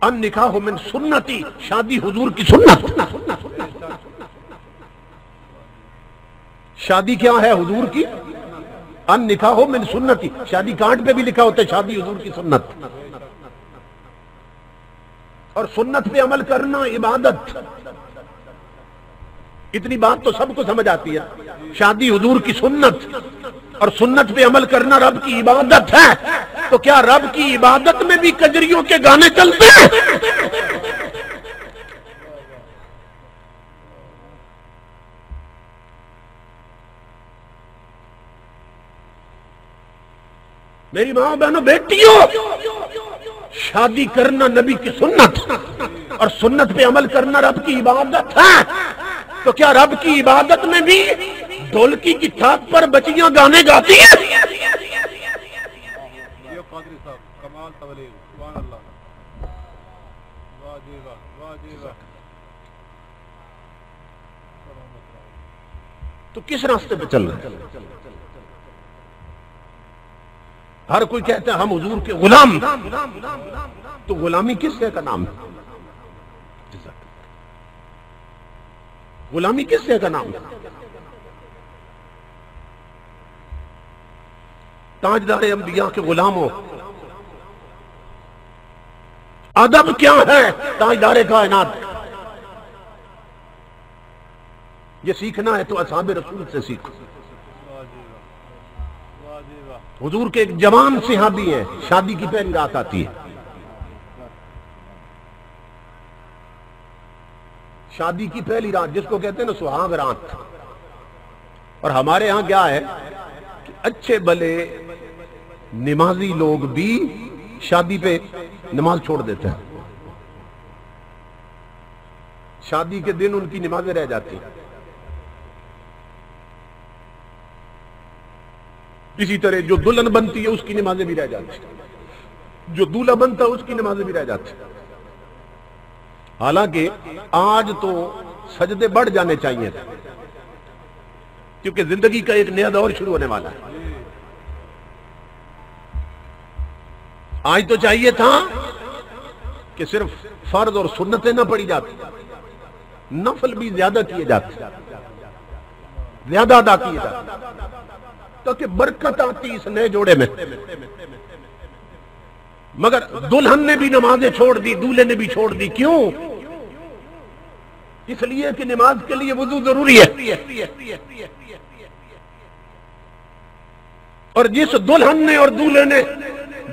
ان نکاح من سنتی، شادی حضور کی سنت. شادی کیا ہے؟ حضور کی. ان نکاح من سنتی، شادی کارڈ پہ بھی لکھا ہوتا ہے شادی حضور کی سنت. اور سنت پہ عمل کرنا عبادت. اتنی بات تو سب کو سمجھ آتی ہے. شادی حضور کی سنت اور سنت پہ عمل کرنا رب کی عبادت ہے. تو کیا رب کی عبادت میں بھی کجریوں کے گانے چلتے ہیں؟ میری ماں بہنوں بیٹیوں، شادی کرنا نبی کی سنت اور سنت پہ عمل کرنا رب کی عبادت ہے. تو کیا رب کی عبادت میں بھی ڈھولکی کی تھاپ پر بچیاں گانے گاتی ہیں؟ تو کس راستے پہ چل رہے ہیں؟ ہر کوئی کہتا ہے ہم حضور کے غلام. تو غلامی کس شے کا نام ہے؟ غلامی کس شے کا نام ہے؟ تاجدار انبیاء کے غلام ہو. ادب کیا ہے؟ تاجدار کائنات. یہ سیکھنا ہے تو اصحاب رسول سے سیکھو. حضور کے ایک جوان صحابی ہیں، شادی کی پہلی رات آتی ہے. شادی کی پہلی رات جس کو کہتے ہیں نا سہاگ رات. اور ہمارے ہاں کیا ہے کہ اچھے بھلے نمازی لوگ بھی شادی پہ نماز چھوڑ دیتے ہیں. شادی کے دن ان کی نمازیں رہ جاتی ہیں. اسی طرح جو دلہن بنتی ہے اس کی نمازیں بھی رہ جاتی ہیں، جو دولہا بنتا ہے اس کی نمازیں بھی رہ جاتی ہیں. حالانکہ آج تو سجدے بڑھ جانے چاہیے تھے کیونکہ زندگی کا ایک نیا دور شروع ہونے والا ہے. آج تو چاہیے تھا کہ صرف فرض اور سنتیں نہ پڑھی جاتی، نفل بھی زیادہ کیے جاتے، زیادہ ادا کیے جاتے تاکہ برکت آتی اس نئے جوڑے میں. مگر دلہن نے بھی نمازیں چھوڑ دی، دولہے نے بھی چھوڑ دی. کیوں؟ اس لیے کہ نماز کے لیے وضو ضروری ہے. اور جس دلہن نے اور دولہے نے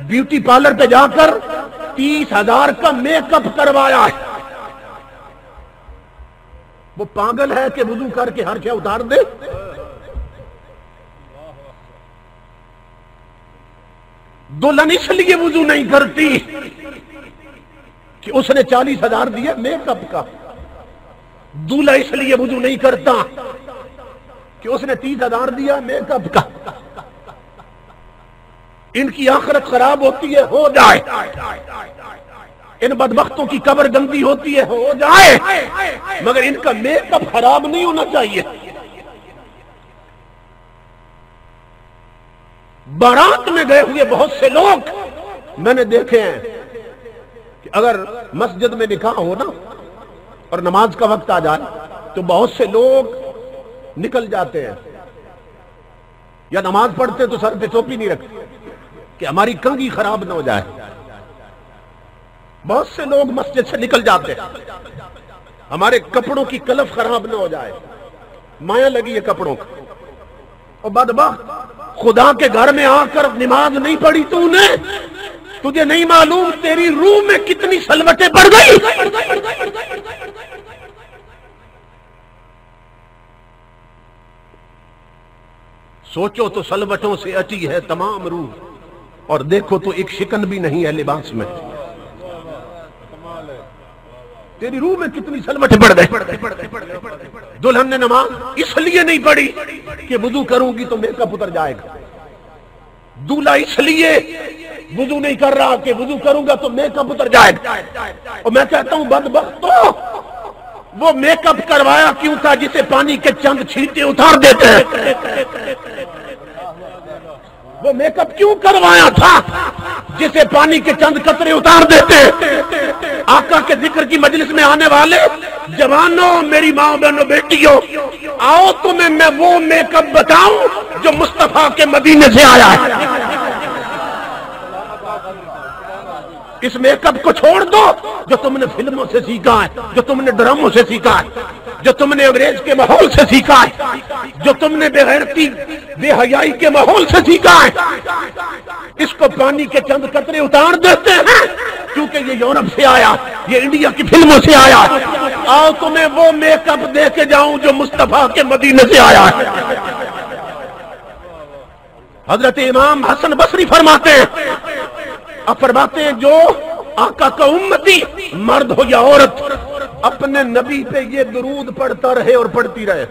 بیوٹی پارلر پہ جا کر 30,000 کا میک اپ کروایا ہے، وہ پاگل ہے کہ وضو کر کے ہر شے اتار دے؟ دلہن اس لیے وضو نہیں کرتی کہ اس نے 40,000 دیا میک اپ کا. دولہا اس لیے وضو نہیں کرتا کہ اس نے 30,000 دیا میک اپ کا. ان کی آخرت خراب ہوتی ہے، ہو جائے. ان بدبختوں کی قبر گندی ہوتی ہے، ہو جائے، مگر ان کا میک اپ خراب نہیں ہونا چاہیے. بارات میں گئے ہوئے بہت سے لوگ میں نے دیکھے ہیں کہ اگر مسجد میں نکاح ہو نا اور نماز کا وقت آ جائے تو بہت سے لوگ نکل جاتے ہیں، یا نماز پڑھتے تو سر پہ ٹوپی نہیں رکھتے کہ ہماری کنگھی خراب نہ ہو جائے. بہت سے لوگ مسجد سے نکل جاتے ہیں ہمارے کپڑوں کی کلف خراب نہ ہو جائے، مایا لگی ہے کپڑوں کا. اور بدبخت خدا کے گھر میں آ کر نماز نہیں پڑھی تو نے، تجھے نہیں معلوم تیری روح میں کتنی سلوٹیں پڑ گئی. سوچو تو سلوٹوں سے اٹی ہے تمام روح، اور دیکھو تو ایک شکن بھی نہیں ہے لباس میں. تیری روح میں کتنی سلوٹیں پڑ گئی. دلہن نے نماز اس لیے نہیں پڑھی کہ وضو کروں گی تو میک اپ اتر جائے گا. دولہا اس لیے وضو نہیں کر رہا کہ وضو کروں گا تو میک اپ اتر جائے گا. اور میں کہتا ہوں بدبختو، وہ میک اپ کروایا کیوں تھا جسے پانی کے چند چھینٹے اتار دیتے ہیں؟ وہ میک اپ کیوں کروایا تھا جسے پانی کے چند قطرے اتار دیتے ہیں۔ آقا کے ذکر کی مجلس میں آنے والے جوانوں، میری ماں بہنوں بیٹیوں، آؤ تمہیں میں وہ میک اپ بتاؤں جو مصطفیٰ کے مدینے سے آیا ہے۔ اس میک اپ کو چھوڑ دو جو تم نے فلموں سے سیکھا ہے، جو تم نے ڈراموں سے سیکھا ہے، جو تم نے انگریز کے ماحول سے سیکھا ہے، جو تم نے بے غیرتی بے حیائی کے ماحول سے سیکھا ہے۔ اس کو پانی کے چند قطرے اتار دیتے ہیں کیونکہ یہ یورپ سے آیا، یہ انڈیا کی فلموں سے آیا۔ آؤ تمہیں وہ میک اپ دے کے جاؤں جو مصطفیٰ کے مدینے سے آیا ہے۔ حضرت امام حسن بصری فرماتے ہیں، فرماتے ہیں جو آقا کا امتی مرد ہو یا عورت اپنے نبی پہ یہ درود پڑھتا رہے اور پڑھتی رہے۔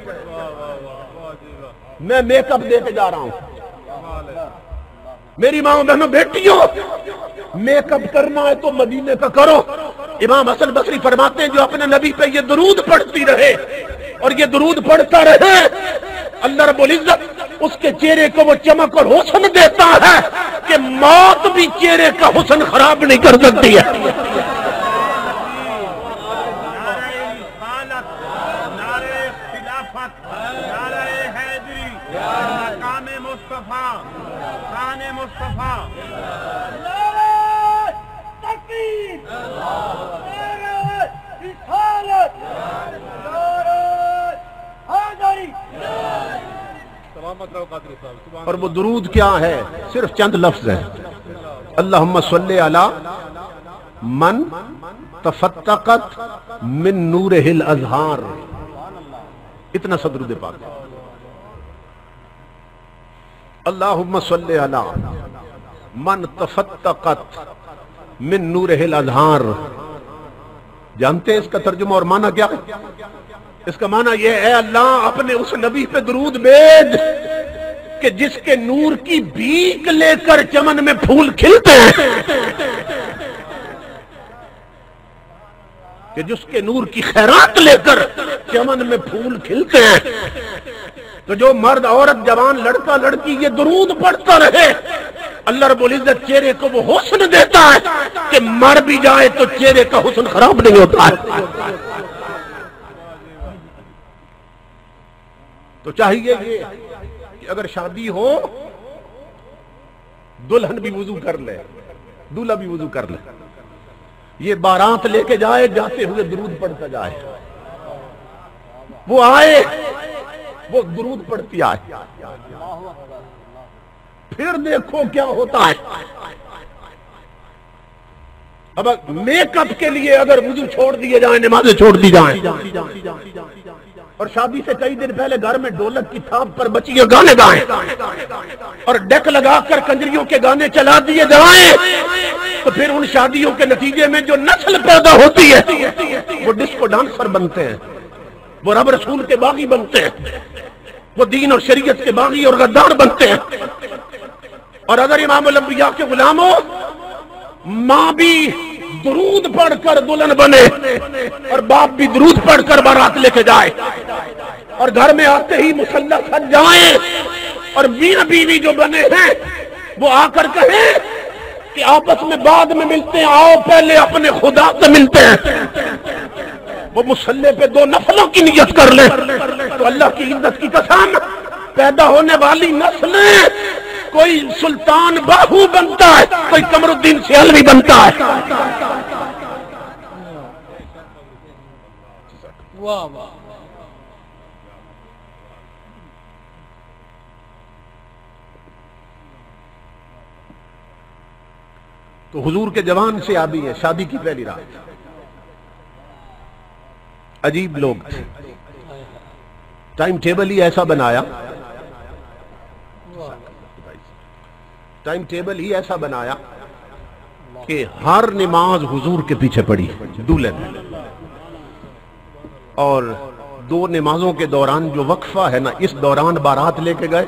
میں میک اپ دے کے جا رہا ہوں، میری ماں بہنوں بیٹیوں، میک اپ کرنا ہے تو مدینے کا کرو۔ امام حسن بصری فرماتے ہیں جو اپنے نبی پہ یہ درود پڑھتی رہے اور یہ درود پڑھتا رہے، اللہ رب العزت اس کے چہرے کو وہ چمک اور حسن دیتا ہے کہ موت بھی چہرے کا حسن خراب نہیں کر سکتی ہے۔ اور وہ درود کیا ہے؟ صرف چند لفظ ہیں، اللہم صلی علی من تفتقت من نورہ الازہار، اتنا سا درود پاک۔ اللہم صلی علی من تفتقت من نورہ الازہار۔ جانتے ہیں اس کا ترجمہ اور معنی کیا ہے؟ اس کا معنی یہ ہے اللہ اپنے اس نبی پہ درود بھیج کہ جس کے نور کی بھیک لے کر چمن میں پھول کھلتے ہیں، کہ جس کے نور کی خیرات لے کر چمن میں پھول کھلتے ہیں۔ تو جو مرد عورت جوان لڑکا لڑکی یہ درود پڑھتا رہے، اللہ رب العزت چہرے کو وہ حسن دیتا ہے کہ مر بھی جائے تو چہرے کا حسن خراب نہیں ہوتا ہے۔ تو چاہیے یہ کہ اگر شادی ہو دلہن بھی وضو کر لے، دولہا بھی وضو کر لے، یہ بارات لے کے جائے، جاتے ہوئے درود پڑھتا جائے، وہ آئے وہ درود پڑھتی آئے، پھر دیکھو کیا ہوتا ہے۔ اب میک اپ کے لیے اگر وضو چھوڑ دیے جائیں، نمازیں چھوڑ دی جائیں، اور شادی سے کئی دن پہلے گھر میں ڈھولک کی تھاپ پر بچیاں گانے گائیں اور ڈیک لگا کر کنجریوں کے گانے چلا دیے جائیں، تو پھر ان شادیوں کے نتیجے میں جو نسل پیدا ہوتی ہے وہ ڈسکو ڈانسر بنتے ہیں، وہ رب رسول کے باغی بنتے ہیں، وہ دین اور شریعت کے باغی اور غدار بنتے ہیں۔ اور اگر امام الانبیاء کے غلاموں ماں بھی درود پڑھ کر دلہن بنے اور باپ بھی درود پڑھ کر بارات لے کے جائے، اور گھر میں آتے ہی مصلی سج جائیں، اور میاں بیوی جو بنے ہیں وہ آ کر کہیں کہ آپس میں بعد میں ملتے ہیں، آؤ پہلے اپنے خدا سے ملتے ہیں، وہ مصلی پہ 2 نفلوں کی نیت کر لیں، تو اللہ کی عزت کی قسم پیدا ہونے والی نسلیں کوئی سلطان باہو بنتا ہے، کوئی قمر الدین سیالوی بنتا ہے۔ واہ واہ۔ تو حضور کے جوان سے آبی ہے، شادی کی پہلی رات عجیب لوگ تھے، ٹائم ٹیبل ہی ایسا بنایا، ٹائم ٹیبل ہی ایسا بنایا کہ ہر نماز حضور کے پیچھے پڑی دولہے نے، اور 2 نمازوں کے دوران جو وقفہ ہے نا، اس دوران بارات لے کے گئے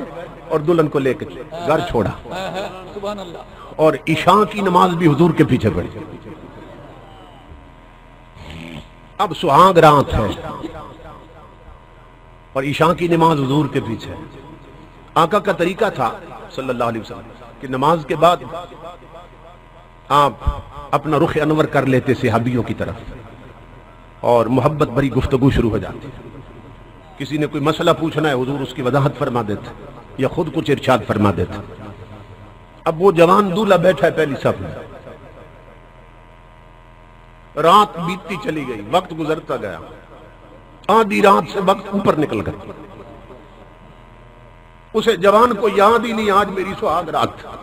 اور دلہن کو لے کے گھر چھوڑا، اور عشاء کی نماز بھی حضور کے پیچھے پڑی۔ اب سہاگ رات ہے اور عشاء کی نماز حضور کے پیچھے۔ آقا کا طریقہ تھا صلی اللہ علیہ وسلم کہ نماز کے بعد آپ اپنا رخ انور کر لیتے صحابیوں کی طرف اور محبت بھری گفتگو شروع ہو جاتی. کسی نے کوئی مسئلہ پوچھنا ہے حضور اس کی وضاحت فرما دیتے یا خود کچھ ارشاد فرما دیتے. اب وہ جوان دولہا بیٹھا ہے پہلی صف میں. رات بیتتی چلی گئی، وقت گزرتا گیا، آدھی رات سے وقت اوپر نکل گیا. اسے جوان کو یاد ہی نہیں آج میری سہاگ رات تھا.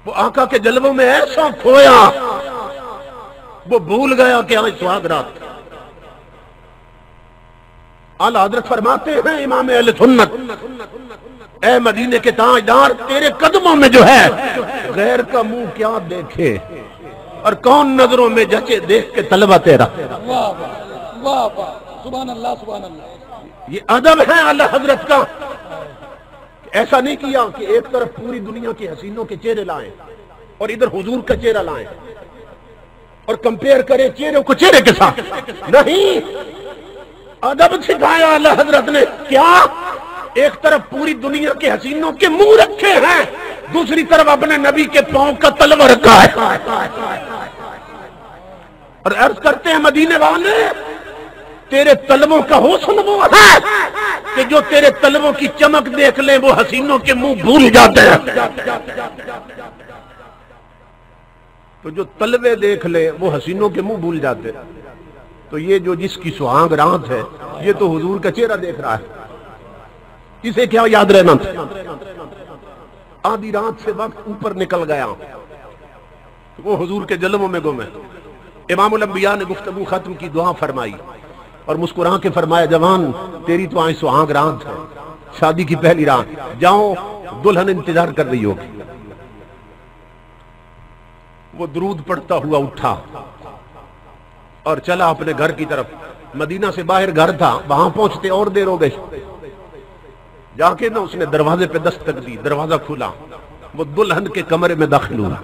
وہ آقا کے جلووں میں ایسا کھویا وہ بھول گیا کہ آج سہاگ رات تھا. اعلیٰ حضرت فرماتے ہیں امام اہل سنت، اے مدینے کے تاجدار تیرے قدموں میں جو ہے غیر کا منہ کیا دیکھے اور کون نظروں میں جچے دیکھ کے طلبہ تیرا. واہ واہ واہ، سبحان اللہ سبحان اللہ. یہ ادب ہے اعلیٰ حضرت کا. ایسا نہیں کیا کہ ایک طرف پوری دنیا کے حسینوں کے چہرے لائیں اور ادھر حضور کا چہرہ لائیں اور کمپیئر کریں چہرے کو چہرے کے ساتھ. نہیں، ادب سکھایا اعلیٰ حضرت نے. کیا؟ ایک طرف پوری دنیا کے حسینوں کے منہ رکھے ہیں، دوسری طرف اپنے نبی کے پاؤں کا تلوا رکھا ہے. اور عرض کرتے ہیں مدینے والے تیرے تلووں کا حسن وہ ہے کہ جو تیرے تلووں کی چمک دیکھ لیں وہ حسینوں کے منہ بھول جاتے ہیں. تو جو تلوے دیکھ لیں وہ حسینوں کے منہ بھول جاتے ہیں. تو یہ جو جس کی سہاگ رات ہے یہ تو حضور کا چہرہ دیکھ رہا ہے، اسے کیا یاد رہنا تھا. آدھی رات سے وقت اوپر نکل گیا، وہ حضور کے جلووں میں گم ہے. امام الانبیاء نے گفتگو ختم کی، دعا فرمائی اور مسکرا کے فرمایا جوان تیری تو آج سہاگ رات ہے، شادی کی پہلی رات، جاؤ دلہن انتظار کر رہی ہوگی. وہ درود پڑھتا ہوا اٹھا اور چلا اپنے گھر کی طرف. مدینہ سے باہر گھر تھا، وہاں پہنچتے اور دیر ہو گئی. جا کے نا اس نے دروازے پہ دستک دی، دروازہ کھلا، وہ دلہن کے کمرے میں داخل ہوا.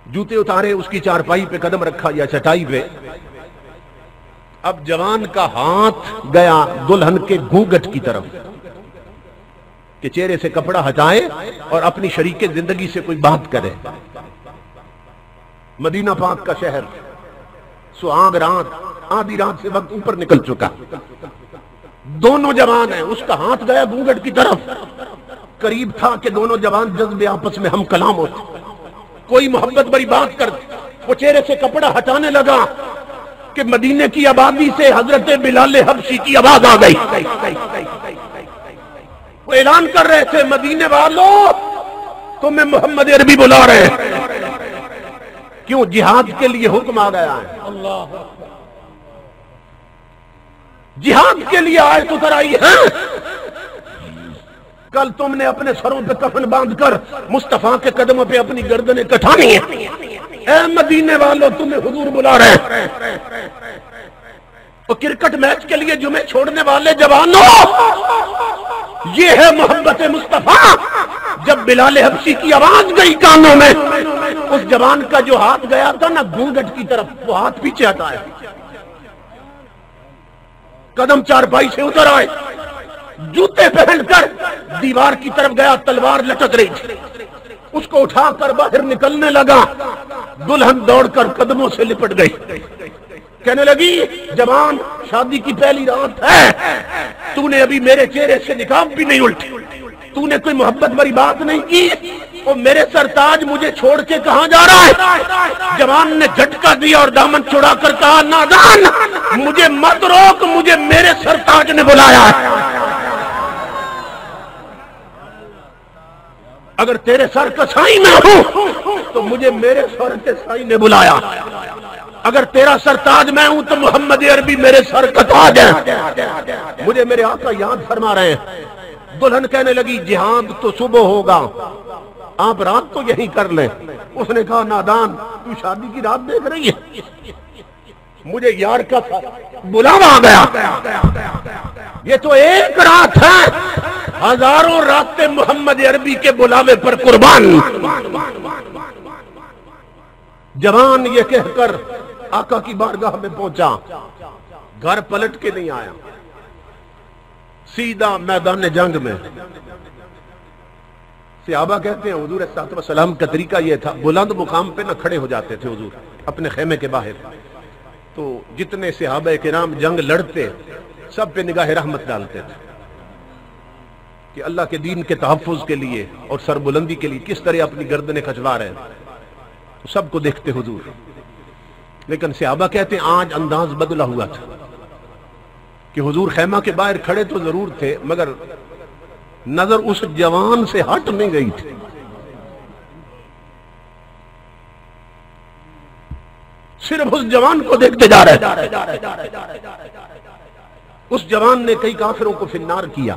جوتے اتارے، اس کی چارپائی پہ قدم رکھا یا چٹائی پہ. اب جوان کا ہاتھ گیا دلہن کے گھونگھٹ کی طرف کہ چہرے سے کپڑا ہٹائے اور اپنی شریک زندگی سے کوئی بات کرے. مدینہ پاک کا شہر، سہاگ رات، آدھی رات سے وقت اوپر نکل چکا. دونوں جوان ہیں، اس کا ہاتھ گیا گھونگھٹ کی طرف. قریب تھا کہ دونوں جوان جذبے آپس میں ہم کلام ہوتے، کوئی محبت بڑی بات کرتے. وہ چہرے سے کپڑا ہٹانے لگا کہ مدینے کی آبادی سے حضرت بلال حبشی کی آواز آ گئی. وہ اعلان کر رہے تھے مدینے والوں تمہیں محمد عربی بلا رہے ہیں. کیوں؟ جہاد کے لیے حکم آ گیا ہے. اللہ جہاد کے لیے آیت اتر آئی ہے. کل تم نے اپنے سروں پہ کفن باندھ کر مصطفیٰ کے قدموں پہ اپنی گردنیں کٹھانی ہیں. اے مدینے والوں تمہیں حضور بلا رہے ہیں. اور کرکٹ میچ کے لیے جمعے چھوڑنے والے جوانوں، یہ ہے محبت مصطفیٰ. جب بلال حبشی کی آواز گئی کانوں میں، اس جوان کا جو ہاتھ گیا تھا نا گھونگھٹ کی طرف، وہ ہاتھ پیچھے ہٹایا، قدم چارپائی سے اتر آئے، جوتے پہن کر دیوار کی طرف گیا، تلوار لٹک رہی تھی، اس کو اٹھا کر باہر نکلنے لگا. دلہن دوڑ کر قدموں سے لپٹ گئی، کہنے لگی جوان شادی کی پہلی رات ہے، تو نے ابھی میرے چہرے سے نقاب بھی نہیں الٹی، تو نے کوئی محبت بری بات نہیں کی، اور میرے سرتاج مجھے چھوڑ کے کہاں جا رہا ہے؟ جوان نے جھٹکا دیا اور دامن چھڑا کر کہا نادان مجھے مت روک، مجھے میرے سرتاج نے بلایا ہے. اگر تیرے سر کا سائی میں ہوں تو مجھے میرے سر کے سائی نے بلایا. اگر تیرا سرتاج میں ہوں تو محمد عربی میرے سر کا تاج ہے. مجھے میرے آقا یاد فرما رہے ہیں. دلہن کہنے لگی جہاد تو صبح ہوگا، آپ رات تو یہی کر لیں. اس نے کہا نادان تو شادی کی رات دیکھ رہی ہے، مجھے یار کا بلاوا آ گیا. یہ تو ایک رات ہے، ہزاروں راتیں محمد عربی کے بلاوے پر قربان. جوان یہ کہہ کر آقا کی بارگاہ میں پہنچا، گھر پلٹ کے نہیں آیا، سیدھا میدان جنگ میں صحابہ کہتے ہیں حضور صلی اللہ علیہ وسلم کا طریقہ یہ تھا، بلند مقام پہ نہ کھڑے ہو جاتے تھے حضور اپنے خیمے کے باہر، تو جتنے صحابہ کرام جنگ لڑتے سب پہ نگاہ رحمت ڈالتے تھے کہ اللہ کے دین کے تحفظ کے لیے اور سربلندی کے لیے کس طرح اپنی گردنیں کھجوا رہے ہیں، تو سب کو دیکھتے حضور۔ لیکن صحابہ کہتے ہیں آج انداز بدلا ہوا تھا کہ حضور خیمہ کے باہر کھڑے تو ضرور تھے مگر نظر اس جوان سے ہٹ نہیں گئی تھی۔ صرف اس جوان کو دیکھتے جا رہے تھے۔ اس جوان نے کئی کافروں کو فی النار کیا،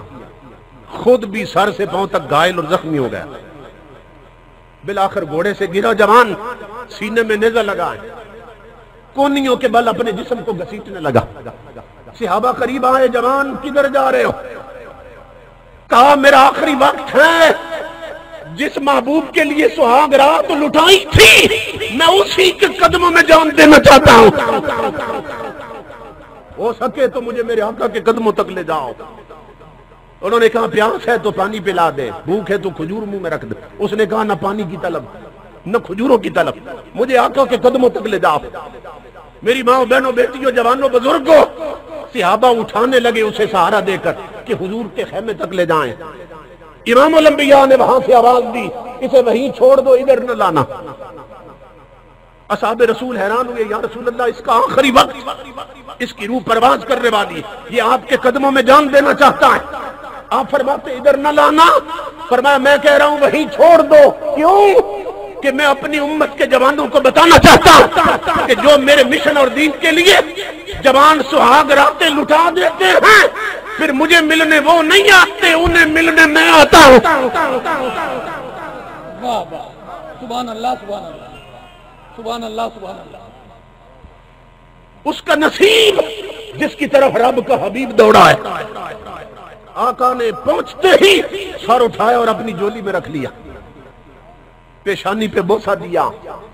خود بھی سر سے پاؤں تک گھائل اور زخمی ہو گیا، بالآخر گھوڑے سے گرا جوان، سینے میں نیزہ لگا، کونیوں کے بل اپنے جسم کو گھسیٹنے لگا۔ صحابہ قریب آئے، جوان کدھر جا رہے ہو؟ کہا میرا آخری وقت ہے، جس محبوب کے لیے سہاگ رات لٹائی تھی میں اسی کے قدموں میں جان دینا چاہتا ہوں، ہو سکے تو مجھے میرے آقا کے قدموں تک لے جاؤ۔ انہوں نے کہا پیاس ہے تو پانی پلا دے، بھوک ہے تو کھجور منہ میں رکھ دے۔ اس نے کہا نہ پانی کی طلب نہ کھجوروں کی طلب، مجھے آقا کے قدموں تک لے جاؤ۔ میری ماں بہنوں بیٹیوں جوانوں بزرگوں، صحابہ اٹھانے لگے اسے سہارا دے کر کہ حضور کے خیمے تک لے جائیں۔ امام الانبیاء نے وہاں سے آواز دی اسے وہیں چھوڑ دو، ادھر نہ لانا۔ اصحاب رسول حیران ہوئے، یا رسول اللہ اس کا آخری وقت، اس کی روح پرواز کرنے والی، یہ آپ کے قدموں میں جان دینا چاہتا ہے۔ آپ فرماتے ادھر نہ لانا، فرمایا میں کہہ رہا ہوں وہیں چھوڑ دو۔ کیوں؟ کہ میں اپنی امت کے جوانوں کو بتانا چاہتا ہوں کہ جو میرے مشن اور دین کے لیے جوان سہاگ راتیں لٹا دیتے ہیں، پھر مجھے ملنے وہ نہیں آتے، انہیں ملنے میں آتا ہوں۔ واہ واہ، سبحان اللہ سبحان اللہ سبحان اللہ سبحان اللہ۔ اس کا نصیب جس کی طرف رب کا حبیب دوڑا ہے۔ آقا نے پہنچتے ہی سر اٹھایا اور اپنی جولی میں رکھ لیا، پیشانی پہ بوسہ دیا،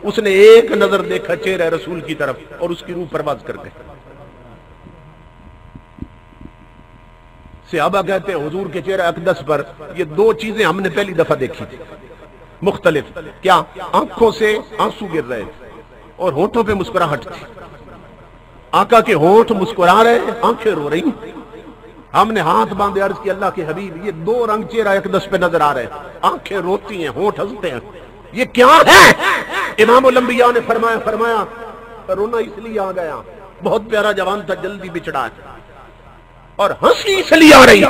اس نے ایک نظر دیکھا چہرہ رسول کی طرف اور اس کی روح پرواز کر گئے۔ صحابہ کہتے ہیں حضور کے چہرہ اقدس پر یہ دو چیزیں ہم نے پہلی دفعہ دیکھی تھی مختلف، کیا؟ آنکھوں سے آنسو گر رہے اور ہونٹوں پہ مسکراہٹ تھی۔ آقا کے ہونٹ مسکرا رہے، آنکھیں رو رہی۔ ہم نے ہاتھ باندھے عرض کی اللہ کے حبیب یہ دو رنگ چہرہ اقدس پہ نظر آ رہے ہیں، آنکھیں روتی ہیں ہونٹ ہنستے ہیں، یہ کیا ہے؟ امام الانبیاء نے فرمایا رونا اس لیے آ گیا، بہت پیارا جوان تھا، جلدی بچڑا ہے، اور ہنسی اس لیے آ رہی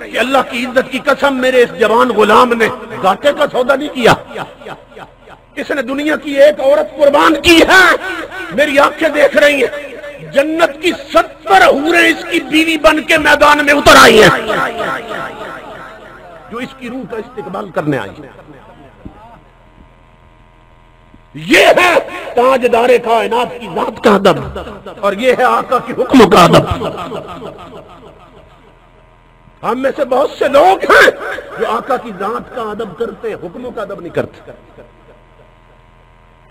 کہ اللہ کی عزت کی قسم میرے اس جوان غلام نے گھاٹے کا سودا نہیں کیا، اس نے دنیا کی ایک عورت قربان کی ہے، میری آنکھیں دیکھ رہی ہیں، جنت کی 70 حوریں اس کی بیوی بن کے میدان میں اتر آئی ہیں جو اس کی روح کا استقبال کرنے آئی ہیں۔ یہ ہے تاجدار کائنات کی ذات کا ادب، اور یہ ہے آقا کی حکم کا ادب۔ ہم میں سے بہت سے لوگ ہیں جو آقا کی ذات کا ادب کرتے، حکموں کا ادب نہیں کرتے۔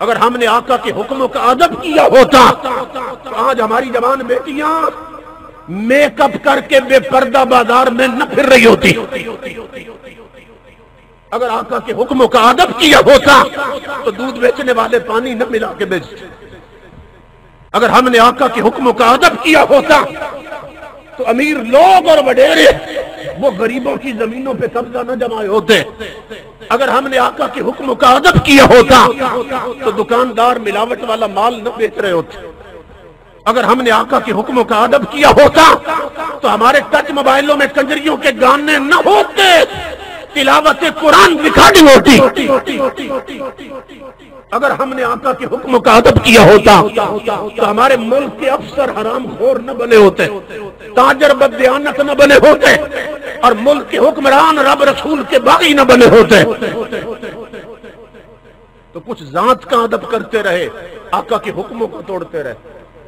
اگر ہم نے آقا کے حکموں کا ادب کیا ہوتا تو آج ہماری جوان بیٹیاں میک اپ کر کے بے پردہ بازار میں نہ پھر رہی ہوتی۔ اگر آقا کے حکموں کا ادب کیا ہوتا تو دودھ بیچنے والے پانی نہ ملا کے بیچتے۔ اگر ہم نے آقا کے حکموں کا ادب کیا ہوتا تو امیر لوگ اور وڈیرے وہ غریبوں کی زمینوں پہ قبضہ نہ جمائے ہوتے۔ اگر ہم نے آقا کے حکموں کا ادب کیا ہوتا تو دکاندار ملاوٹ والا مال نہ بیچ رہے ہوتے۔ اگر ہم نے آقا کے حکموں کا ادب کیا ہوتا تو ہمارے ٹچ موبائلوں میں کنجریوں کے گانے نہ ہوتے، تلاوت قرآن ریکارڈنگ ہوتی۔ اگر ہم نے آقا کے حکموں کا ادب کیا ہوتا تو ہمارے ملک کے افسر حرام خور نہ بنے ہوتے، تاجر بددیانت نہ بنے ہوتے، اور ملک کے حکمران رب رسول کے باغی نہ بنے ہوتے۔ تو کچھ ذات کا ادب کرتے رہے، آقا کے حکموں کو توڑتے رہے،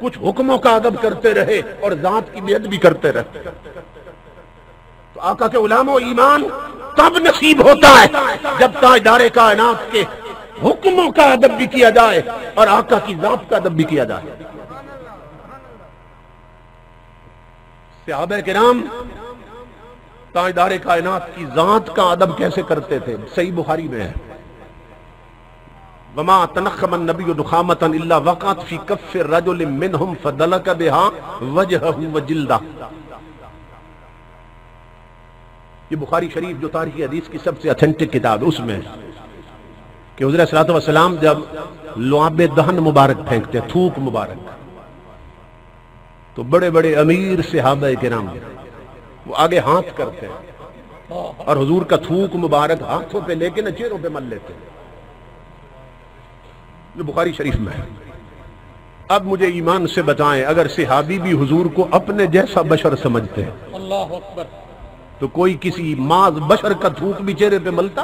کچھ حکموں کا ادب کرتے رہے اور ذات کی بے ادبی کرتے رہے۔ تو آقا کے علماء و ایمان تب نصیب ہوتا ہے جب تاجدار کائنات کے حکموں کا ادب بھی کیا جائے اور آقا کی ذات کا ادب بھی کیا جائے۔ صحابہ کرام تاجدار کائنات کی ذات کا ادب کیسے کرتے تھے، صحیح بخاری میں ہے، وما تنخم النبی نخامۃ الا وقعت فی کف رجل منہم فدلک بها وجہہ وجلدہ۔ یہ بخاری شریف جو تاریخ حدیث کی سب سے اتھینٹک کتاب ہے، اس میں کہ حضرت صلی اللہ علیہ وسلم جب لعاب دہن مبارک پھینکتے، تھوک مبارک، تو بڑے بڑے امیر صحابہ کرام وہ آگے ہاتھ کرتے ہیں اور حضور کا تھوک مبارک ہاتھوں پہ لے کے نہ چہروں پہ مل لیتے ہیں۔ جو بخاری شریف میں ہے۔ اب مجھے ایمان سے بتائیں، اگر صحابی بھی حضور کو اپنے جیسا بشر سمجھتے ہیں اللہ اکبر، تو کوئی کسی ماذ بشر کا تھوک بھی چہرے پہ ملتا؟